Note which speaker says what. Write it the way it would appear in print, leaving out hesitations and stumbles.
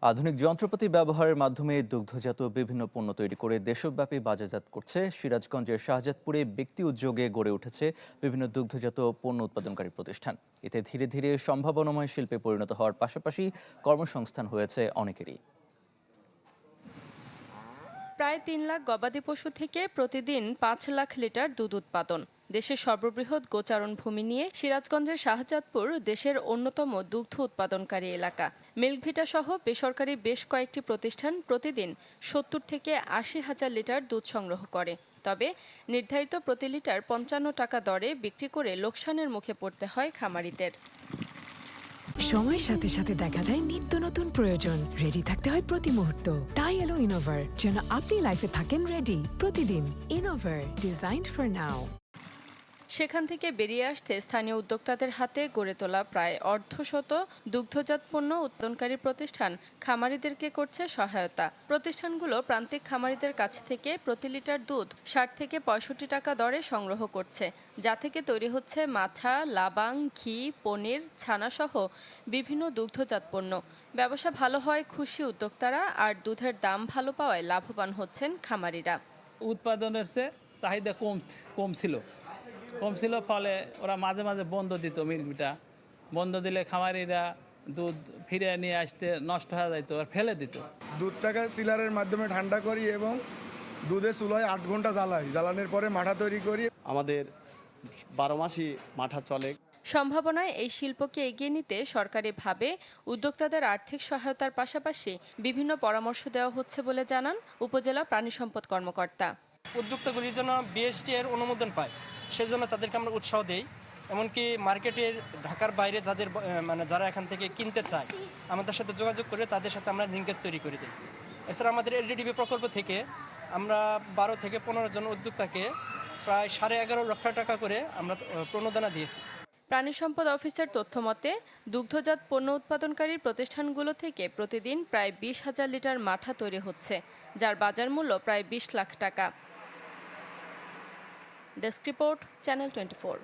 Speaker 1: আধুনিক যন্ত্রপাতি ব্যবহারের মাধ্যমে দুগ্ধজাত বিভিন্ন পণ্য তৈরি করে দেশব্যাপী বাজারজাত করছে সিরাজগঞ্জের শাহজাদপুরে ব্যক্তি উদ্যোগে গড়ে উঠেছে বিভিন্ন দুগ্ধজাত পণ্য উৎপাদনকারী প্রতিষ্ঠান। এতে ধীরে ধীরে সম্ভাবনাময় শিল্পে পরিণত হওয়ার পাশাপাশি কর্মসংস্থান হয়েছে অনেকেরই।
Speaker 2: প্রায় ৩ লাখ গবাদি পশু থেকে প্রতিদিন ৫ লাখ লিটার দুধ উৎপাদন। দেশের সর্ববৃহৎ গোচারণ ভূমি নিয়ে সিরাজগঞ্জের শাহজাদপুর দেশের অন্যতম দুগ্ধ উৎপাদনকারী এলাকা। মিল্কভিটা সহ বেসরকারি বেশ কয়েকটি প্রতিষ্ঠান প্রতিদিন ৭০ থেকে ৮০ হাজার লিটার দুধ সংগ্রহ করে। তবে নির্ধারিত প্রতি লিটার ৫৫ টাকা দরে বিক্রি করে লোকসানের মুখে পড়তে হয় খামারিদের।
Speaker 3: সময়ের সাথে সাথে দেখা দেয় নিত্য নতুন প্রয়োজন। রেডি থাকতে হয় প্রতি মুহূর্ত। তাই এলো ইনোভার, যেন আপনি লাইফে থাকেন রেডি প্রতিদিন। Innova, designed for now.
Speaker 2: সেখান থেকে বেরিয়ে আসতে স্থানীয় উদ্যোক্তাদের হাতে গড়ে তোলা প্রায় অর্ধশত দুগ্ধজাত পণ্য উৎপাদনকারী প্রতিষ্ঠান খামারিদেরকে করছে সহায়তা। প্রতিষ্ঠানগুলো প্রান্তিক খামারিদের কাছ থেকে প্রতি লিটার দুধ ৬০ থেকে ৬৫ টাকা দরে সংগ্রহ করছে, যা থেকে তৈরি হচ্ছে মাঠা, লাবাং, ঘি, পনির, ছানাসহ বিভিন্ন দুগ্ধজাত পণ্য। ব্যবসা ভালো হয় খুশি উদ্যোক্তারা, আর দুধের দাম ভালো পাওয়ায় লাভবান হচ্ছেন খামারিরা।
Speaker 4: উৎপাদনের চেয়ে চাহিদা কম ছিল, ফলে ওরা মাঝে মাঝে বন্ধ দিত। মিল্কভিটা বন্ধ দিলে খামারিরা দুধ ফিরে নিয়ে আসতে নষ্ট হয়ে যেত আর ফেলে দিত।
Speaker 5: দুধটাকে সিলারের মাধ্যমে ঠান্ডা করি এবং দুধে চুলায় ৮ ঘন্টা জ্বালানোর পরে মাঠা তৈরি করি।
Speaker 6: আমাদের ১২ মাসই মাঠা চলে।
Speaker 2: সম্ভাবনায় এই শিল্পকে এগিয়ে নিতে সরকারিভাবে উদ্যোক্তাদের আর্থিক সহায়তার পাশাপাশি বিভিন্ন পরামর্শ দেওয়া হচ্ছে বলে জানান উপজেলা প্রাণী সম্পদ কর্মকর্তা।
Speaker 7: উদ্যোক্তাগুলি যেন বিএসটি এর অনুমোদন পায়, সেজন্য তাদেরকে আমরা উৎসাহ দেই। এমনকি মার্কেটের ঢাকার বাইরে যারা এখান থেকে কিনতে চায়, আমাদের সাথে যোগাযোগ করে তাদের সাথে আমরা লিঙ্কেজ তৈরি করে দিই। এছাড়া আমাদের এলডিডিবি প্রকল্প থেকে আমরা ১২ থেকে ১৫ জন উদ্যোক্তাকে প্রায় ১১.৫ লক্ষ টাকা করে আমরা প্রণোদনা দিয়েছি।
Speaker 2: প্রাণী সম্পদ অফিসের তথ্যমতে দুগ্ধজাত পণ্য উৎপাদনকারী প্রতিষ্ঠানগুলো থেকে প্রতিদিন প্রায় ২০,০০০ লিটার মাঠা তৈরি হচ্ছে, যার বাজার মূল্য প্রায় ২০ লাখ টাকা। Desk report, channel 24।